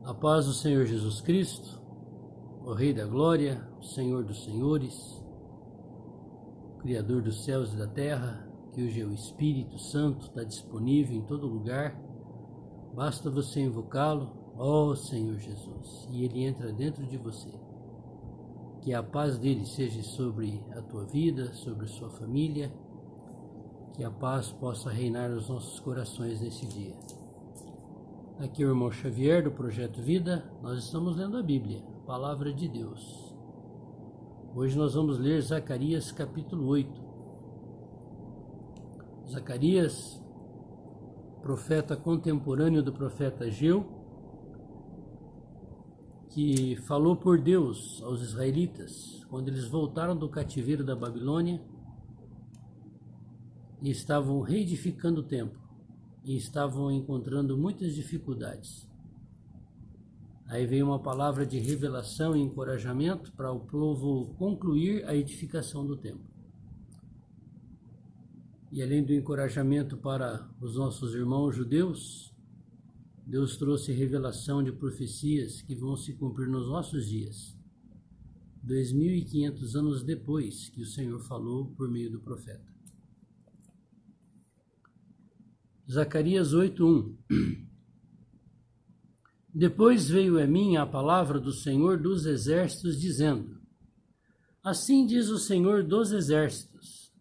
A paz do Senhor Jesus Cristo, o Rei da Glória, o Senhor dos Senhores, o Criador dos céus e da terra, que hoje é o Espírito Santo, está disponível em todo lugar. Basta você invocá-lo, ó Senhor Jesus, e ele entra dentro de você. Que a paz dele seja sobre a tua vida, sobre a sua família, que a paz possa reinar nos nossos corações nesse dia. Aqui é o irmão Xavier do Projeto Vida. Nós estamos lendo a Bíblia, a Palavra de Deus. Hoje nós vamos ler Zacarias capítulo 8. Zacarias, profeta contemporâneo do profeta Ageu, que falou por Deus aos israelitas quando eles voltaram do cativeiro da Babilônia e estavam reedificando o templo. E estavam encontrando muitas dificuldades. Aí veio uma palavra de revelação e encorajamento para o povo concluir a edificação do templo. E além do encorajamento para os nossos irmãos judeus, Deus trouxe revelação de profecias que vão se cumprir nos nossos dias, 2.500 anos depois que o Senhor falou por meio do profeta. Zacarias 8:1. Depois veio a mim a palavra do Senhor dos Exércitos, dizendo: Assim diz o Senhor dos Exércitos: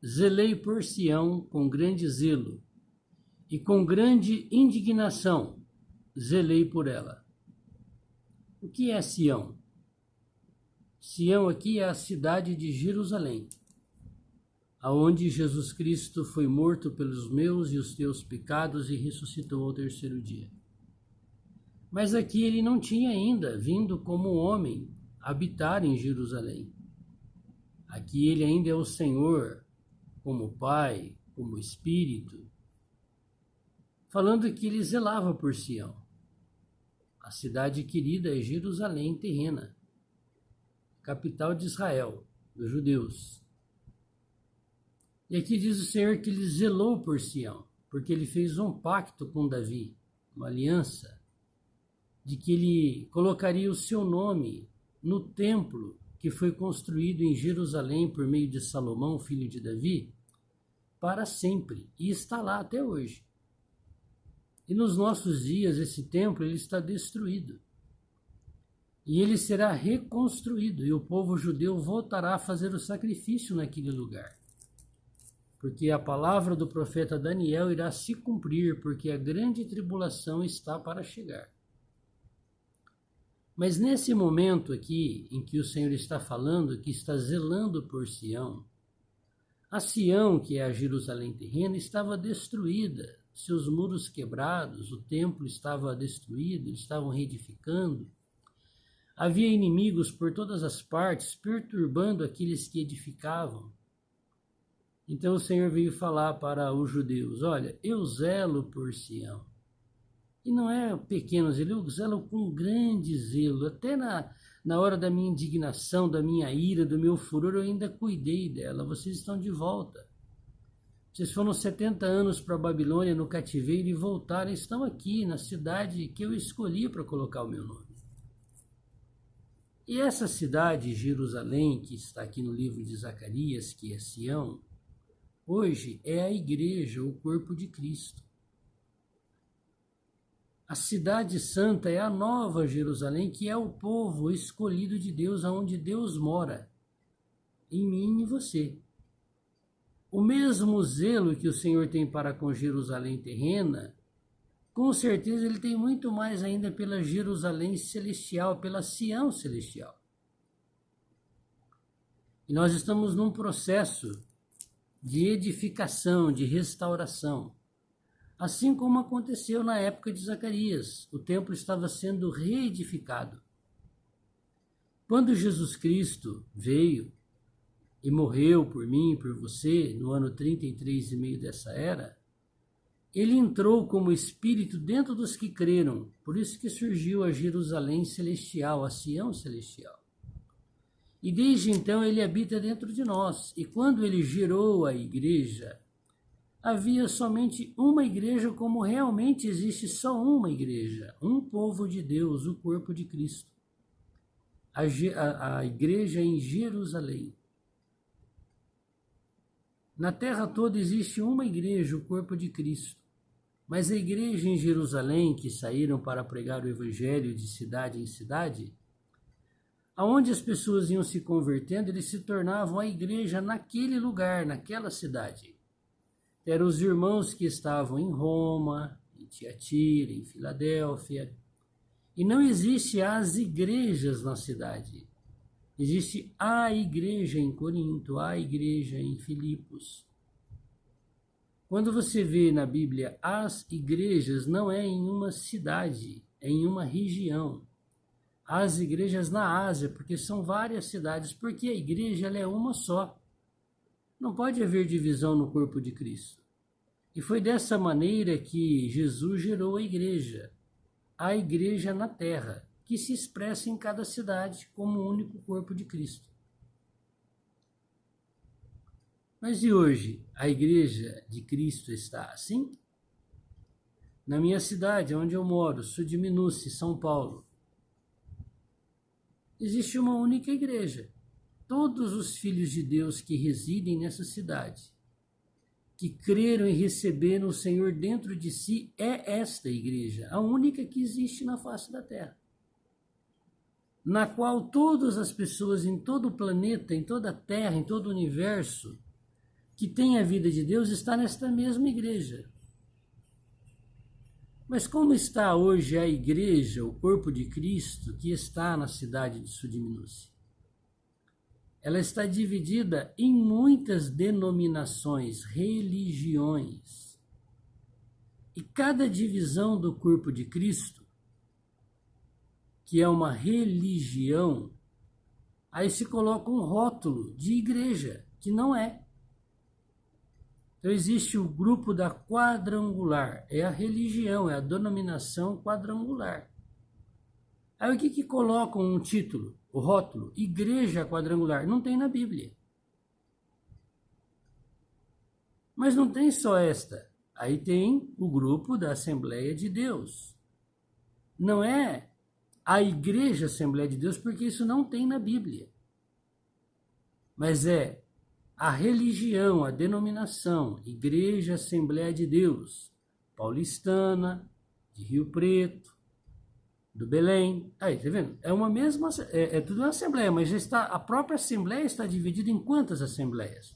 zelei por Sião com grande zelo, e com grande indignação zelei por ela. O que é Sião? Sião aqui é a cidade de Jerusalém, aonde Jesus Cristo foi morto pelos meus e os teus pecados e ressuscitou ao terceiro dia. Mas aqui ele não tinha ainda vindo como homem habitar em Jerusalém. Aqui ele ainda é o Senhor, como Pai, como Espírito, falando que ele zelava por Sião. A cidade querida é Jerusalém terrena, capital de Israel, dos judeus. E aqui diz o Senhor que ele zelou por Sião, porque ele fez um pacto com Davi, uma aliança, de que ele colocaria o seu nome no templo que foi construído em Jerusalém por meio de Salomão, filho de Davi, para sempre, e está lá até hoje. E nos nossos dias esse templo ele está destruído. E ele será reconstruído, e o povo judeu voltará a fazer o sacrifício naquele lugar. Porque a palavra do profeta Daniel irá se cumprir, porque a grande tribulação está para chegar. Mas nesse momento aqui, em que o Senhor está falando, que está zelando por Sião, a Sião, que é a Jerusalém terrena, estava destruída, seus muros quebrados, o templo estava destruído, eles estavam reedificando. Havia inimigos por todas as partes, perturbando aqueles que edificavam. Então o Senhor veio falar para os judeus: olha, eu zelo por Sião. E não é pequeno zelo, eu zelo com grande zelo. Até na hora da minha indignação, da minha ira, do meu furor, eu ainda cuidei dela. Vocês estão de volta. Vocês foram 70 anos para a Babilônia no cativeiro e voltaram, estão aqui na cidade que eu escolhi para colocar o meu nome. E essa cidade, Jerusalém, que está aqui no livro de Zacarias, que é Sião, hoje é a igreja, o corpo de Cristo. A cidade santa é a nova Jerusalém, que é o povo escolhido de Deus, aonde Deus mora, em mim e você. O mesmo zelo que o Senhor tem para com Jerusalém terrena, com certeza ele tem muito mais ainda pela Jerusalém celestial, pela Sião celestial. E nós estamos num processo de edificação, de restauração. Assim como aconteceu na época de Zacarias, o templo estava sendo reedificado. Quando Jesus Cristo veio e morreu por mim e por você, no ano 33 e meio dessa era, ele entrou como Espírito dentro dos que creram, por isso que surgiu a Jerusalém celestial, a Sião celestial. E desde então ele habita dentro de nós, e quando ele gerou a igreja, havia somente uma igreja, como realmente existe só uma igreja, um povo de Deus, o corpo de Cristo. A igreja em Jerusalém. Na terra toda existe uma igreja, o corpo de Cristo. Mas a igreja em Jerusalém, que saíram para pregar o evangelho de cidade em cidade, aonde as pessoas iam se convertendo, eles se tornavam a igreja naquele lugar, naquela cidade. Eram os irmãos que estavam em Roma, em Tiatira, em Filadélfia. E não existe as igrejas na cidade. Existe a igreja em Corinto, a igreja em Filipos. Quando você vê na Bíblia as igrejas, não é em uma cidade, é em uma região. As igrejas na Ásia, porque são várias cidades, porque a igreja ela é uma só. Não pode haver divisão no corpo de Cristo. E foi dessa maneira que Jesus gerou a igreja na terra, que se expressa em cada cidade como o único corpo de Cristo. Mas e hoje, a igreja de Cristo está assim? Na minha cidade, onde eu moro, Sudiminuce, São Paulo, existe uma única igreja. Todos os filhos de Deus que residem nessa cidade, que creram e receberam o Senhor dentro de si, é esta igreja, a única que existe na face da terra, na qual todas as pessoas em todo o planeta, em toda a terra, em todo o universo, que têm a vida de Deus, está nesta mesma igreja. Mas como está hoje a igreja, o corpo de Cristo, que está na cidade de Sudiminuce? Ela está dividida em muitas denominações, religiões. E cada divisão do corpo de Cristo, que é uma religião, aí se coloca um rótulo de igreja, que não é. Então existe o grupo da quadrangular, é a religião, é a denominação quadrangular. Aí o que colocam um título, o rótulo, igreja quadrangular? Não tem na Bíblia. Mas não tem só esta. Aí tem o grupo da Assembleia de Deus. Não é a igreja Assembleia de Deus, porque isso não tem na Bíblia. Mas é a religião, a denominação, Igreja Assembleia de Deus, paulistana, de Rio Preto, do Belém. Aí, tá vendo? É uma mesma, é tudo uma assembleia, mas já está, a própria assembleia está dividida em quantas assembleias?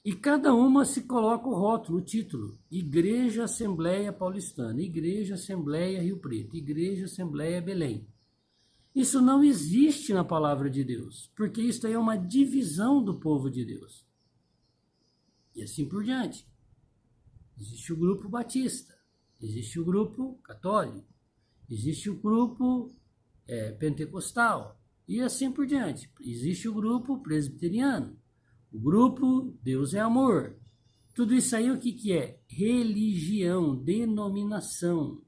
E cada uma se coloca o rótulo, o título, Igreja Assembleia Paulistana, Igreja Assembleia Rio Preto, Igreja Assembleia Belém. Isso não existe na palavra de Deus, porque isso aí é uma divisão do povo de Deus. E assim por diante. Existe o grupo batista, existe o grupo católico, existe o grupo pentecostal, e assim por diante. Existe o grupo presbiteriano, o grupo Deus é amor. Tudo isso aí o que é? Religião, denominação.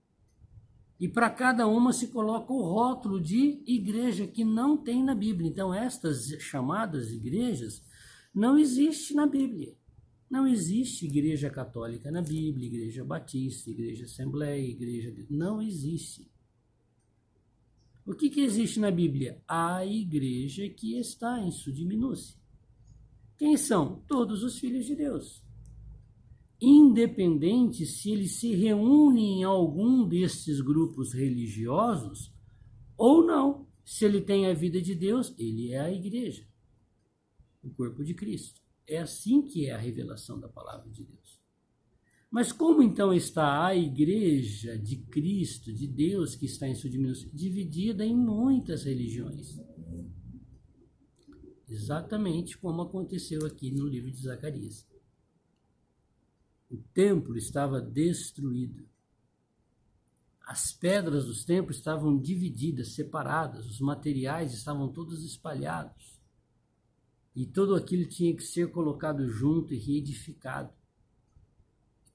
E para cada uma se coloca o rótulo de igreja, que não tem na Bíblia. Então, estas chamadas igrejas não existem na Bíblia. Não existe igreja católica na Bíblia, igreja batista, igreja assembleia, igreja... Não existe. O que existe na Bíblia? A igreja que está em Sudiminuce. Quem são? Todos os filhos de Deus. Independente se eles se reúnem em algum destes grupos religiosos ou não. Se ele tem a vida de Deus, ele é a igreja, o corpo de Cristo. É assim que é a revelação da palavra de Deus. Mas como então está a igreja de Cristo, de Deus, que está em sua diminuição? Dividida em muitas religiões. Exatamente como aconteceu aqui no livro de Zacarias. O templo estava destruído. As pedras dos templos estavam divididas, separadas, os materiais estavam todos espalhados. E tudo aquilo tinha que ser colocado junto e reedificado.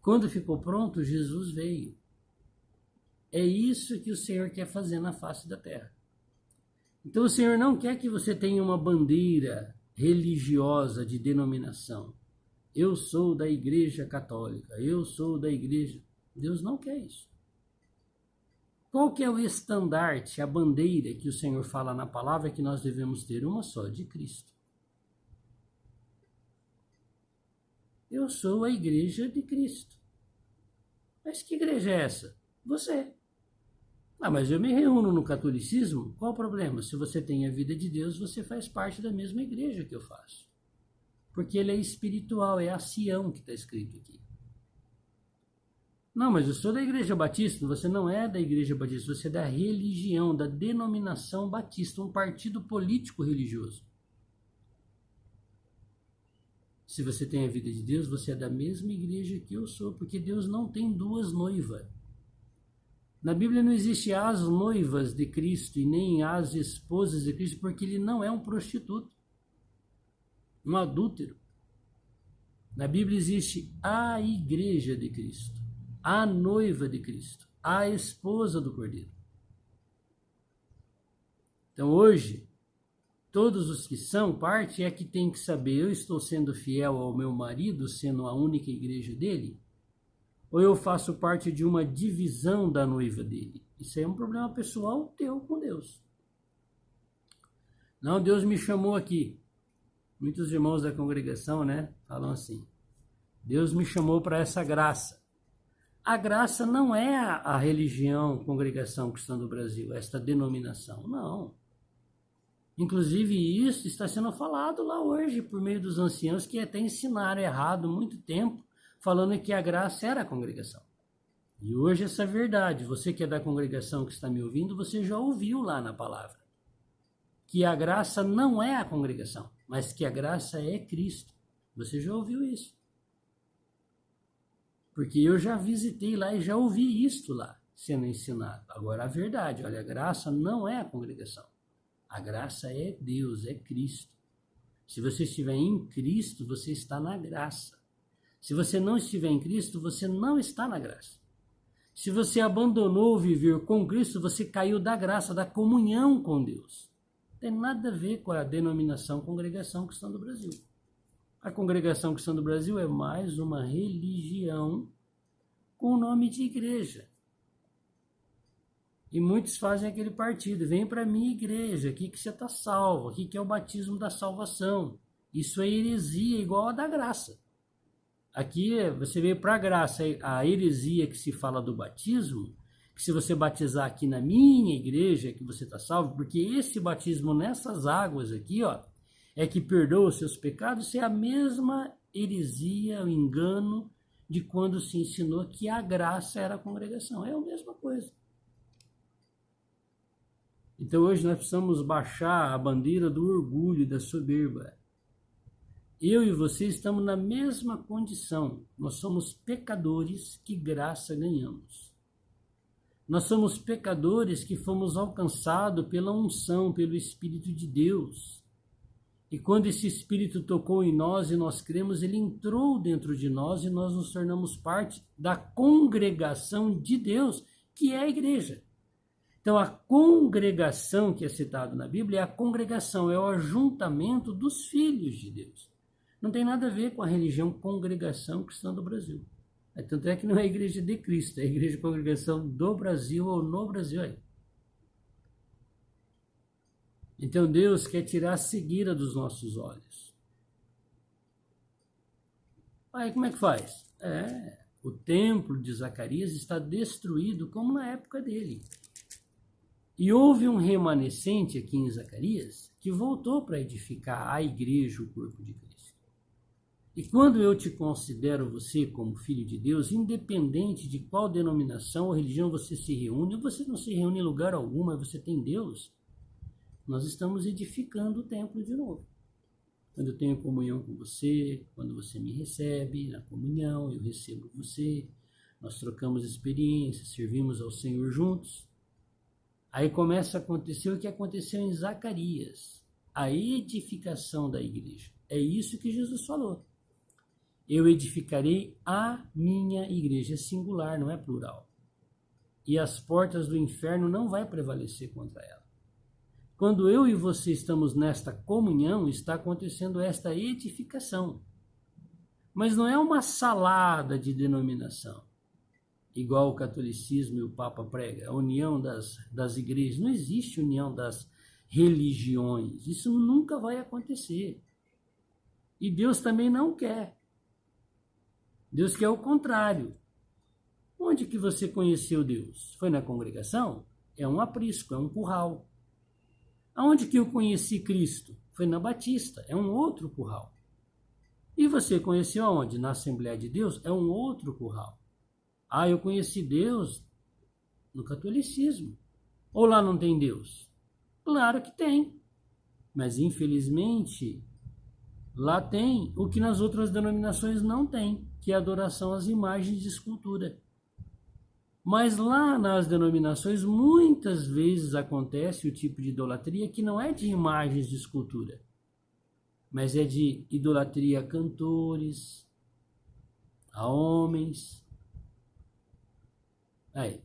Quando ficou pronto, Jesus veio. É isso que o Senhor quer fazer na face da terra. Então o Senhor não quer que você tenha uma bandeira religiosa de denominação. Eu sou da Igreja Católica, eu sou da Igreja. Deus não quer isso. Qual que é o estandarte, a bandeira que o Senhor fala na palavra que nós devemos ter? Uma só, de Cristo. Eu sou a Igreja de Cristo. Mas que igreja é essa? Você. Ah, mas eu me reúno no catolicismo? Qual o problema? Se você tem a vida de Deus, você faz parte da mesma igreja que eu faço. Porque ele é espiritual, é a Sião que está escrito aqui. Não, mas eu sou da Igreja Batista. Você não é da Igreja Batista, você é da religião, da denominação batista, um partido político religioso. Se você tem a vida de Deus, você é da mesma igreja que eu sou, porque Deus não tem duas noivas. Na Bíblia não existe as noivas de Cristo e nem as esposas de Cristo, porque ele não é um prostituto, um adúltero. Na Bíblia existe a igreja de Cristo, a noiva de Cristo, a esposa do Cordeiro. Então hoje, todos os que são parte é que tem que saber, eu estou sendo fiel ao meu marido, sendo a única igreja dele, ou eu faço parte de uma divisão da noiva dele? Isso aí é um problema pessoal teu com Deus. Não, Deus me chamou aqui. Muitos irmãos da congregação, né, falam assim, Deus me chamou para essa graça. A graça não é a religião, congregação cristã do Brasil, esta denominação, não. Inclusive isso está sendo falado lá hoje por meio dos anciãos que até ensinaram errado há muito tempo, falando que a graça era a congregação. E hoje essa é verdade, você que é da congregação que está me ouvindo, você já ouviu lá na palavra. Que a graça não é a congregação, mas que a graça é Cristo. Você já ouviu isso? Porque eu já visitei lá e já ouvi isto lá sendo ensinado. Agora a verdade, olha, a graça não é a congregação. A graça é Deus, é Cristo. Se você estiver em Cristo, você está na graça. Se você não estiver em Cristo, você não está na graça. Se você abandonou viver com Cristo, você caiu da graça, da comunhão com Deus. Não tem nada a ver com a denominação Congregação Cristã do Brasil. A Congregação Cristã do Brasil é mais uma religião com o nome de igreja. E muitos fazem aquele partido, vem para a minha igreja, aqui que você está salvo, aqui que é o batismo da salvação. Isso é heresia igual a da graça. Aqui você veio para a graça, a heresia que se fala do batismo, que se você batizar aqui na minha igreja, que você está salvo, porque esse batismo nessas águas aqui, ó, é que perdoa os seus pecados, isso é a mesma heresia, o engano de quando se ensinou que a graça era a congregação. É a mesma coisa. Então hoje nós precisamos baixar a bandeira do orgulho e da soberba. Eu e você estamos na mesma condição. Nós somos pecadores que graça ganhamos. Nós somos pecadores que fomos alcançados pela unção, pelo Espírito de Deus. E quando esse Espírito tocou em nós e nós cremos, ele entrou dentro de nós e nós nos tornamos parte da congregação de Deus, que é a igreja. Então, a congregação que é citado na Bíblia é a congregação, é o ajuntamento dos filhos de Deus. Não tem nada a ver com a religião Congregação Cristã do Brasil. Tanto é que não é a Igreja de Cristo, é a Igreja Congregação do Brasil ou no Brasil. Aí. Então, Deus quer tirar a cegueira dos nossos olhos. Aí, como é que faz? O templo de Zacarias está destruído como na época dele. E houve um remanescente aqui em Zacarias que voltou para edificar a igreja, o corpo de Cristo. E quando eu te considero você como filho de Deus, independente de qual denominação ou religião você se reúne, você não se reúne em lugar algum, mas você tem Deus, nós estamos edificando o templo de novo. Quando eu tenho comunhão com você, quando você me recebe na comunhão, eu recebo você, nós trocamos experiências, servimos ao Senhor juntos. Aí começa a acontecer o que aconteceu em Zacarias, a edificação da igreja. É isso que Jesus falou. Eu edificarei a minha igreja. É singular, não é plural. E as portas do inferno não vai prevalecer contra ela. Quando eu e você estamos nesta comunhão, está acontecendo esta edificação. Mas não é uma salada de denominação, igual o catolicismo e o Papa prega, a união das igrejas. Não existe união das religiões. Isso nunca vai acontecer. E Deus também não quer. Deus quer o contrário. Onde que você conheceu Deus? Foi na congregação? É um aprisco, é um curral. Aonde que eu conheci Cristo? Foi na Batista, é um outro curral. E você conheceu aonde? Na Assembleia de Deus? É um outro curral. Ah, eu conheci Deus no catolicismo. Ou lá não tem Deus? Claro que tem. Mas infelizmente, lá tem o que nas outras denominações não tem, que é a adoração às imagens de escultura. Mas lá nas denominações, muitas vezes acontece o tipo de idolatria que não é de imagens de escultura, mas é de idolatria a cantores, a homens. Aí,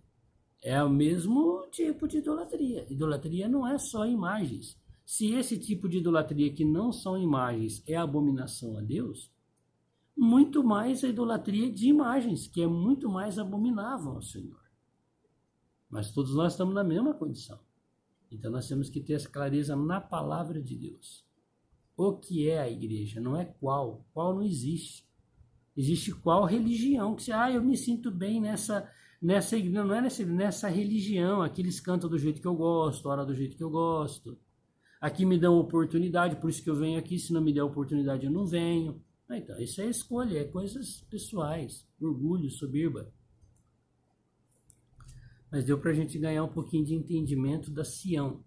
é o mesmo tipo de idolatria. Idolatria não é só imagens. Se esse tipo de idolatria que não são imagens é abominação a Deus, muito mais a idolatria de imagens, que é muito mais abominável ao Senhor. Mas todos nós estamos na mesma condição. Então nós temos que ter essa clareza na palavra de Deus. O que é a igreja? Não é qual. Qual não existe. Existe qual religião. Que você, eu me sinto bem nessa igreja. Não é nessa religião. Aqui eles cantam do jeito que eu gosto, oram do jeito que eu gosto. Aqui me dão oportunidade, por isso que eu venho aqui. Se não me der oportunidade, eu não venho. Então, isso é escolha, é coisas pessoais, orgulho, soberba. Mas deu para a gente ganhar um pouquinho de entendimento da Sião.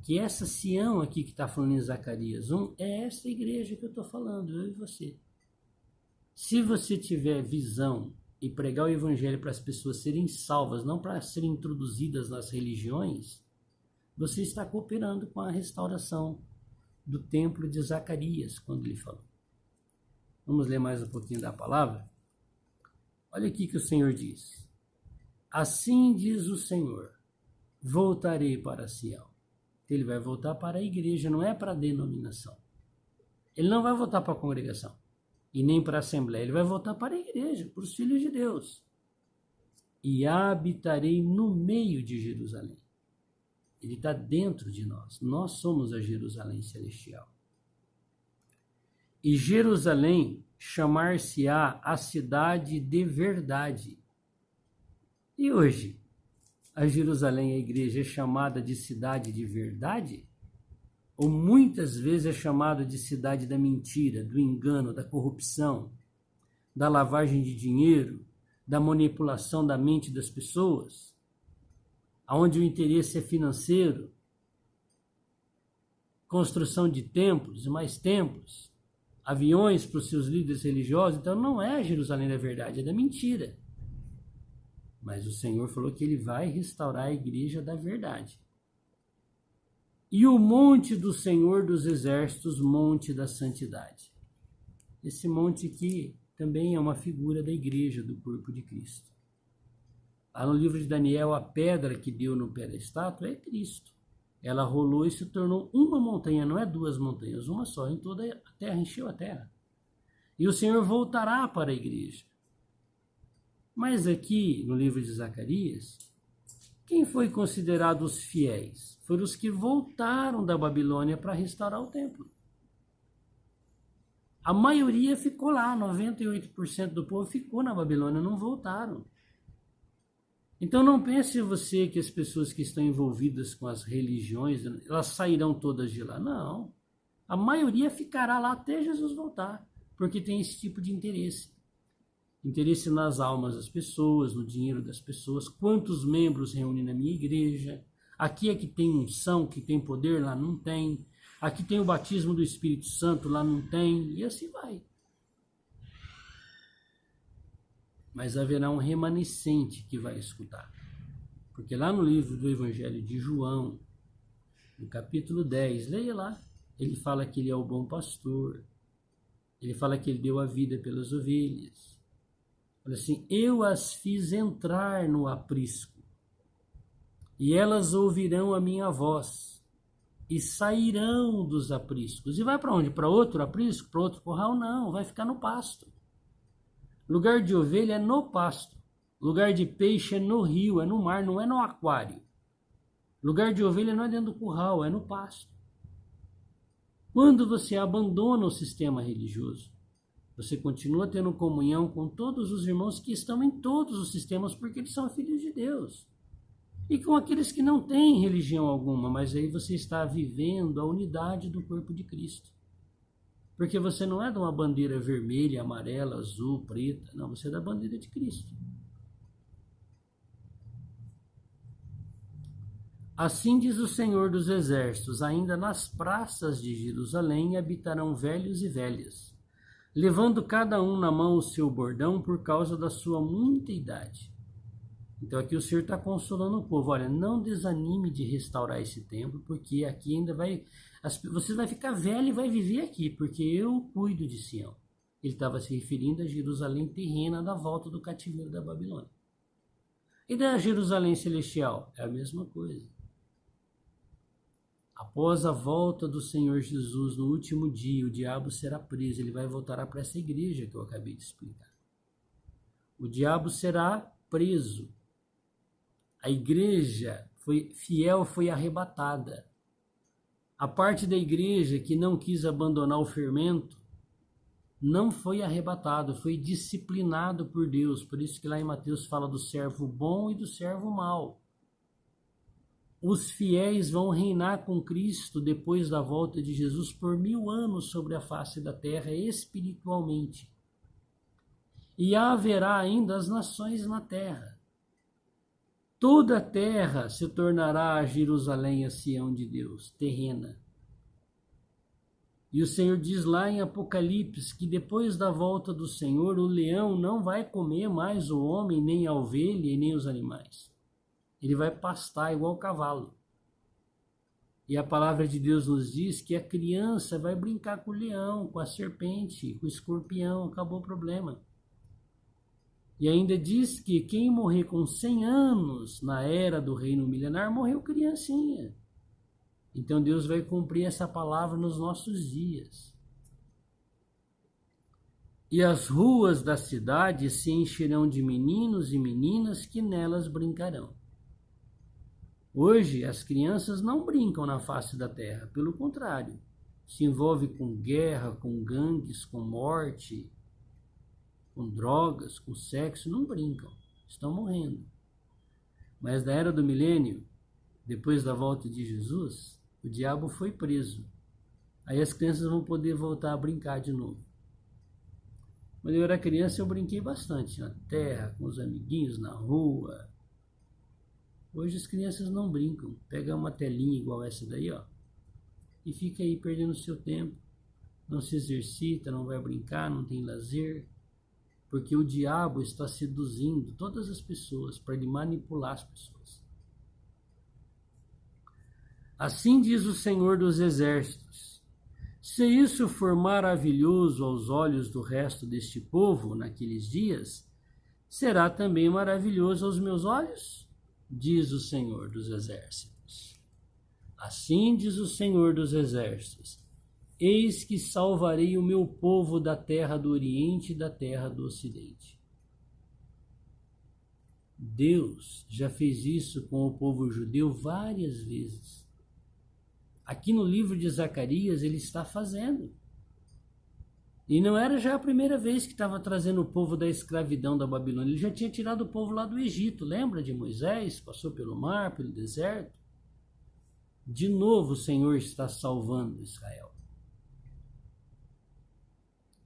Que essa Sião aqui que está falando em Zacarias 1 é essa igreja que eu estou falando, eu e você. Se você tiver visão e pregar o evangelho para as pessoas serem salvas, não para serem introduzidas nas religiões, você está cooperando com a restauração do templo de Zacarias, quando ele falou. Vamos ler mais um pouquinho da palavra? Olha aqui que o Senhor diz. Assim diz o Senhor, voltarei para Sião. Ele vai voltar para a igreja, não é para a denominação. Ele não vai voltar para a congregação e nem para a assembleia. Ele vai voltar para a igreja, para os filhos de Deus. E habitarei no meio de Jerusalém. Ele está dentro de nós. Nós somos a Jerusalém celestial. E Jerusalém chamar-se-á a cidade de verdade. E hoje, a Jerusalém, a igreja, é chamada de cidade de verdade? Ou muitas vezes é chamada de cidade da mentira, do engano, da corrupção, da lavagem de dinheiro, da manipulação da mente das pessoas, onde o interesse é financeiro, construção de templos e mais templos, aviões para os seus líderes religiosos. Então não é a Jerusalém da verdade, é da mentira. Mas o Senhor falou que ele vai restaurar a igreja da verdade. E o monte do Senhor dos Exércitos, monte da santidade. Esse monte aqui também é uma figura da igreja, do corpo de Cristo. Lá no livro de Daniel, a pedra que deu no pé da estátua é Cristo. Ela rolou e se tornou uma montanha, não é duas montanhas, uma só, em toda a terra, encheu a terra. E o Senhor voltará para a igreja. Mas aqui, no livro de Zacarias, quem foi considerado os fiéis? Foram os que voltaram da Babilônia para restaurar o templo. A maioria ficou lá, 98% do povo ficou na Babilônia, não voltaram. Então não pense você que as pessoas que estão envolvidas com as religiões, elas sairão todas de lá. Não. A maioria ficará lá até Jesus voltar, porque tem esse tipo de interesse. Interesse nas almas das pessoas, no dinheiro das pessoas, quantos membros reúne na minha igreja. Aqui é que tem unção, que tem poder, lá não tem. Aqui tem o batismo do Espírito Santo, lá não tem. E assim vai. Mas haverá um remanescente que vai escutar. Porque lá no livro do Evangelho de João, no capítulo 10, leia lá, ele fala que ele é o bom pastor. Ele fala que ele deu a vida pelas ovelhas. Fala assim, eu as fiz entrar no aprisco, e elas ouvirão a minha voz, e sairão dos apriscos. E vai para onde? Para outro aprisco? Para outro curral? Não, vai ficar no pasto. Lugar de ovelha é no pasto. Lugar de peixe é no rio, é no mar, não é no aquário. Lugar de ovelha não é dentro do curral, é no pasto. Quando você abandona o sistema religioso, você continua tendo comunhão com todos os irmãos que estão em todos os sistemas, porque eles são filhos de Deus. E com aqueles que não têm religião alguma, mas aí você está vivendo a unidade do corpo de Cristo. Porque você não é de uma bandeira vermelha, amarela, azul, preta. Não, você é da bandeira de Cristo. Assim diz o Senhor dos Exércitos, ainda nas praças de Jerusalém habitarão velhos e velhas, levando cada um na mão o seu bordão por causa da sua muita idade. Então aqui o Senhor está consolando o povo. Olha, não desanime de restaurar esse templo, porque aqui ainda você vai ficar velho e vai viver aqui, porque eu cuido de Sião. Ele estava se referindo a Jerusalém terrena da volta do cativeiro da Babilônia. E da Jerusalém celestial? É a mesma coisa. Após a volta do Senhor Jesus no último dia, o diabo será preso. Ele vai voltar para essa igreja que eu acabei de explicar. O diabo será preso. A igreja fiel foi arrebatada. A parte da igreja que não quis abandonar o fermento não foi arrebatado, foi disciplinado por Deus. Por isso que lá em Mateus fala do servo bom e do servo mau. Os fiéis vão reinar com Cristo depois da volta de Jesus por 1000 anos sobre a face da terra espiritualmente. E haverá ainda as nações na terra. Toda a terra se tornará a Jerusalém, a Sião de Deus, terrena. E o Senhor diz lá em Apocalipse que depois da volta do Senhor, o leão não vai comer mais o homem, nem a ovelha e nem os animais. Ele vai pastar igual o cavalo. E a palavra de Deus nos diz que a criança vai brincar com o leão, com a serpente, com o escorpião, acabou o problema. E ainda diz que quem morrer com 100 anos na era do reino milenar, morreu criancinha. Então Deus vai cumprir essa palavra nos nossos dias. E as ruas da cidade se encherão de meninos e meninas que nelas brincarão. Hoje, as crianças não brincam na face da terra, pelo contrário, se envolvem com guerra, com gangues, com morte, com drogas, com sexo, não brincam, estão morrendo. Mas na era do milênio, depois da volta de Jesus, o diabo foi preso. Aí as crianças vão poder voltar a brincar de novo. Quando eu era criança, eu brinquei bastante na terra, com os amiguinhos, na rua. Hoje as crianças não brincam. Pega uma telinha igual essa daí, ó, e fica aí perdendo seu tempo. Não se exercita, não vai brincar, não tem lazer. Porque o diabo está seduzindo todas as pessoas para ele manipular as pessoas. Assim diz o Senhor dos Exércitos: se isso for maravilhoso aos olhos do resto deste povo naqueles dias, será também maravilhoso aos meus olhos? Diz o Senhor dos Exércitos. Assim diz o Senhor dos Exércitos: eis que salvarei o meu povo da terra do Oriente e da terra do Ocidente. Deus já fez isso com o povo judeu várias vezes. Aqui no livro de Zacarias ele está fazendo. E não era já a primeira vez que estava trazendo o povo da escravidão da Babilônia. Ele já tinha tirado o povo lá do Egito. Lembra de Moisés? Passou pelo mar, pelo deserto. De novo o Senhor está salvando Israel.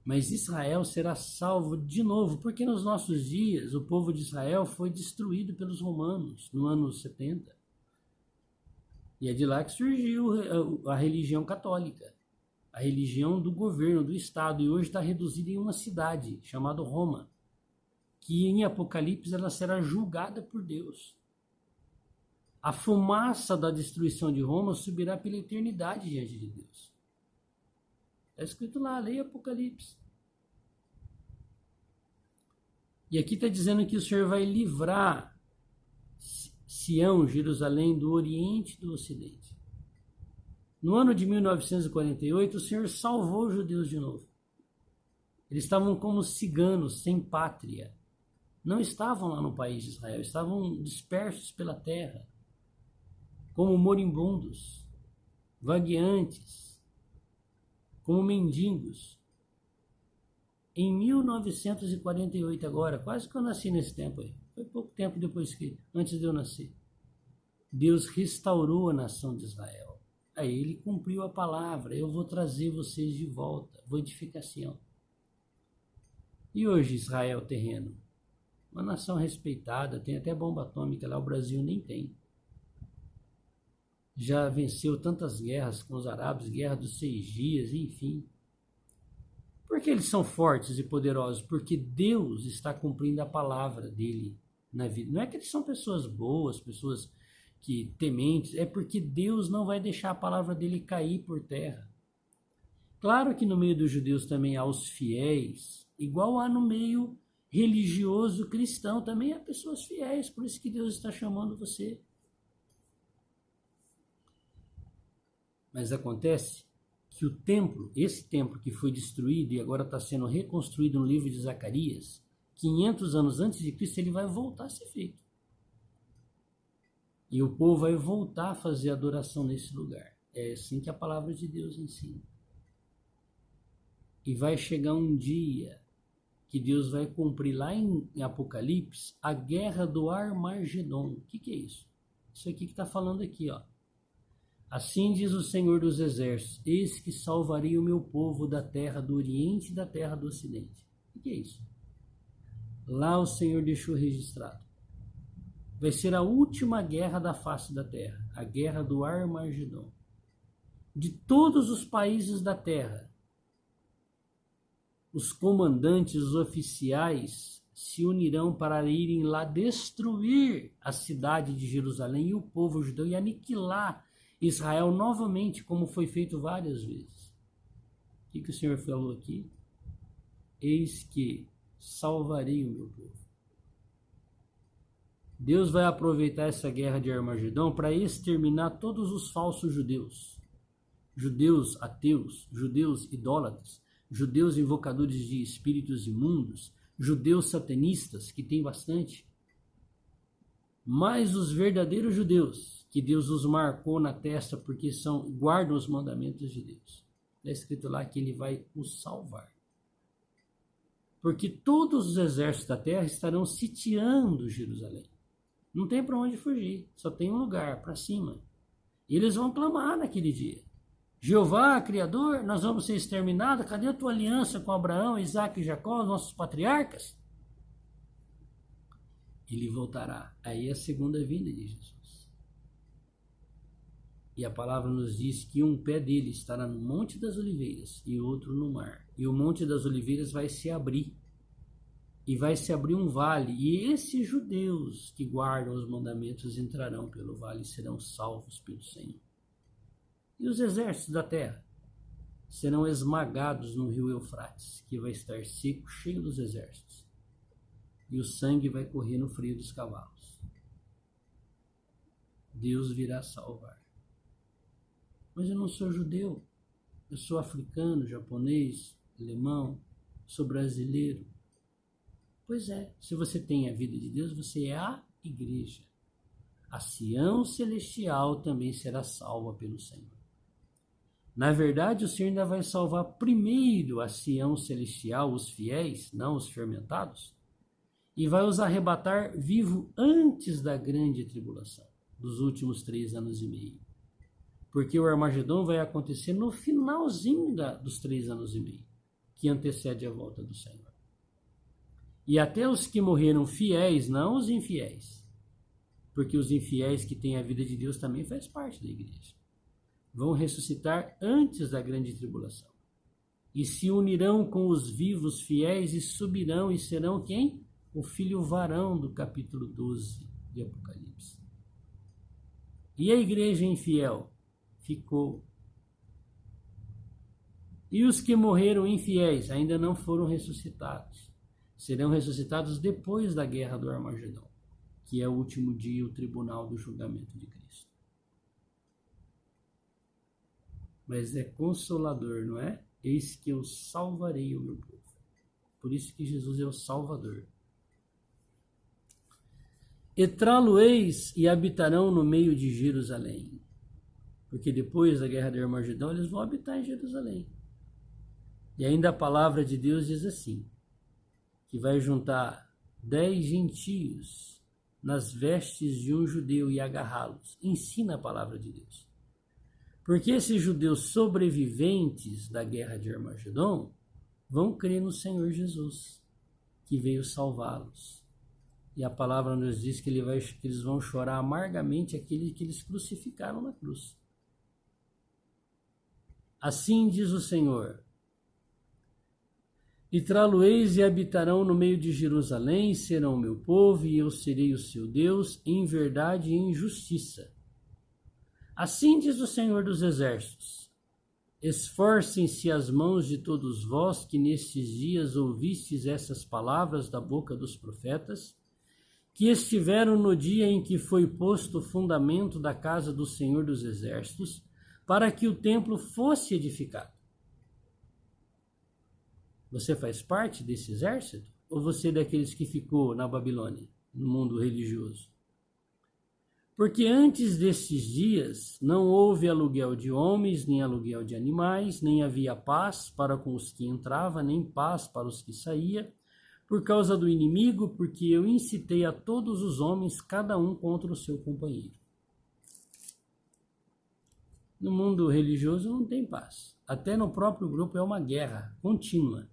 Mas Israel será salvo de novo, porque nos nossos dias o povo de Israel foi destruído pelos romanos no ano 70. E é de lá que surgiu a religião católica, a religião do governo, do Estado, e hoje está reduzida em uma cidade chamada Roma, que em Apocalipse ela será julgada por Deus. A fumaça da destruição de Roma subirá pela eternidade diante de Deus. Está escrito lá, leia Apocalipse. E aqui está dizendo que o Senhor vai livrar Sião, Jerusalém, do Oriente e do Ocidente. No ano de 1948, o Senhor salvou os judeus de novo. Eles estavam como ciganos, sem pátria. Não estavam lá no país de Israel, estavam dispersos pela terra, como moribundos, vagueantes, como mendigos. Em 1948 agora, quase que eu nasci nesse tempo aí, foi pouco tempo antes de eu nascer, Deus restaurou a nação de Israel. Aí ele cumpriu a palavra, eu vou trazer vocês de volta, vou edificar Sião. E hoje Israel terreno, uma nação respeitada, tem até bomba atômica lá, o Brasil nem tem. Já venceu tantas guerras com os árabes, guerra dos 6 dias, enfim. Por que eles são fortes e poderosos? Porque Deus está cumprindo a palavra dele na vida. Não é que eles são pessoas boas, pessoas que tementes, é porque Deus não vai deixar a palavra dele cair por terra. Claro que no meio dos judeus também há os fiéis, igual há no meio religioso cristão, também há pessoas fiéis, por isso que Deus está chamando você. Mas acontece que o templo, esse templo que foi destruído e agora está sendo reconstruído no livro de Zacarias, 500 anos antes de Cristo, ele vai voltar a ser feito. E o povo vai voltar a fazer adoração nesse lugar. É assim que a palavra de Deus ensina. E vai chegar um dia que Deus vai cumprir lá em Apocalipse a guerra do Armagedon. O que é isso? Isso aqui que está falando aqui, ó. Assim diz o Senhor dos Exércitos, eis que salvarei o meu povo da terra do Oriente e da terra do Ocidente. O que é isso? Lá o Senhor deixou registrado. Vai ser a última guerra da face da terra, a guerra do Armagedon. De todos os países da terra, os comandantes, os oficiais se unirão para irem lá destruir a cidade de Jerusalém e o povo judeu e aniquilar Israel novamente, como foi feito várias vezes. O que o Senhor falou aqui? Eis que salvarei o meu povo. Deus vai aproveitar essa guerra de Armagedon para exterminar todos os falsos judeus. Judeus ateus, judeus idólatras, judeus invocadores de espíritos imundos, judeus satanistas, que tem bastante. Mas os verdadeiros judeus, que Deus os marcou na testa porque guardam os mandamentos de Deus. Está escrito lá que ele vai os salvar. Porque todos os exércitos da terra estarão sitiando Jerusalém. Não tem para onde fugir, só tem um lugar, para cima. E eles vão clamar naquele dia. Jeová, Criador, nós vamos ser exterminados, cadê a tua aliança com Abraão, Isaac e Jacó, nossos patriarcas? Ele voltará. Aí é a segunda vinda de Jesus. E a palavra nos diz que um pé dele estará no Monte das Oliveiras e outro no mar. E o Monte das Oliveiras vai se abrir. E vai se abrir um vale, e esses judeus que guardam os mandamentos entrarão pelo vale e serão salvos pelo Senhor. E os exércitos da terra serão esmagados no rio Eufrates, que vai estar seco, cheio dos exércitos. E o sangue vai correr no freio dos cavalos. Deus virá salvar. Mas eu não sou judeu, eu sou africano, japonês, alemão, sou brasileiro. Pois é, se você tem a vida de Deus, você é a igreja. A Sião celestial também será salva pelo Senhor. Na verdade, o Senhor ainda vai salvar primeiro a Sião celestial, os fiéis, não os fermentados, e vai os arrebatar vivo antes da grande tribulação, dos últimos 3 anos e meio. Porque o Armagedon vai acontecer no finalzinho dos 3 anos e meio, que antecede a volta do Senhor. E até os que morreram fiéis, não os infiéis, porque os infiéis que têm a vida de Deus também faz parte da igreja, vão ressuscitar antes da grande tribulação. E se unirão com os vivos fiéis e subirão e serão quem? O filho varão do capítulo 12 de Apocalipse. E a igreja infiel ficou. E os que morreram infiéis ainda não foram ressuscitados. Serão ressuscitados depois da guerra do Armagedon, que é o último dia, o tribunal do julgamento de Cristo. mas é consolador, não é? Eis que eu salvarei o meu povo. Por isso que Jesus é o Salvador. E trá-lo-eis e habitarão no meio de Jerusalém. Porque depois da guerra de Armagedão, eles vão habitar em Jerusalém. E ainda a palavra de Deus diz assim, que vai juntar 10 gentios nas vestes de um judeu e agarrá-los. Ensina a palavra de Deus. Porque esses judeus sobreviventes da guerra de Armagedão vão crer no Senhor Jesus, que veio salvá-los. E a palavra nos diz que eles vão chorar amargamente aquele que eles crucificaram na cruz. Assim diz o Senhor: e trá-lo-eis e habitarão no meio de Jerusalém, serão meu povo, e eu serei o seu Deus, em verdade e em justiça. Assim diz o Senhor dos Exércitos: esforcem-se as mãos de todos vós que nestes dias ouvistes essas palavras da boca dos profetas, que estiveram no dia em que foi posto o fundamento da casa do Senhor dos Exércitos, para que o templo fosse edificado. Você faz parte desse exército? Ou você é daqueles que ficou na Babilônia, no mundo religioso? Porque antes destes dias não houve aluguel de homens, nem aluguel de animais, nem havia paz para com os que entravam, nem paz para os que saíam, por causa do inimigo, porque eu incitei a todos os homens, cada um contra o seu companheiro. No mundo religioso não tem paz. Até no próprio grupo é uma guerra contínua.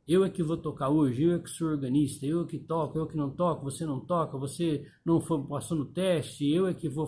Eu é que vou tocar hoje, eu é que sou organista, eu é que toco, eu é que não toco, você não toca, você não passou no teste, eu é que vou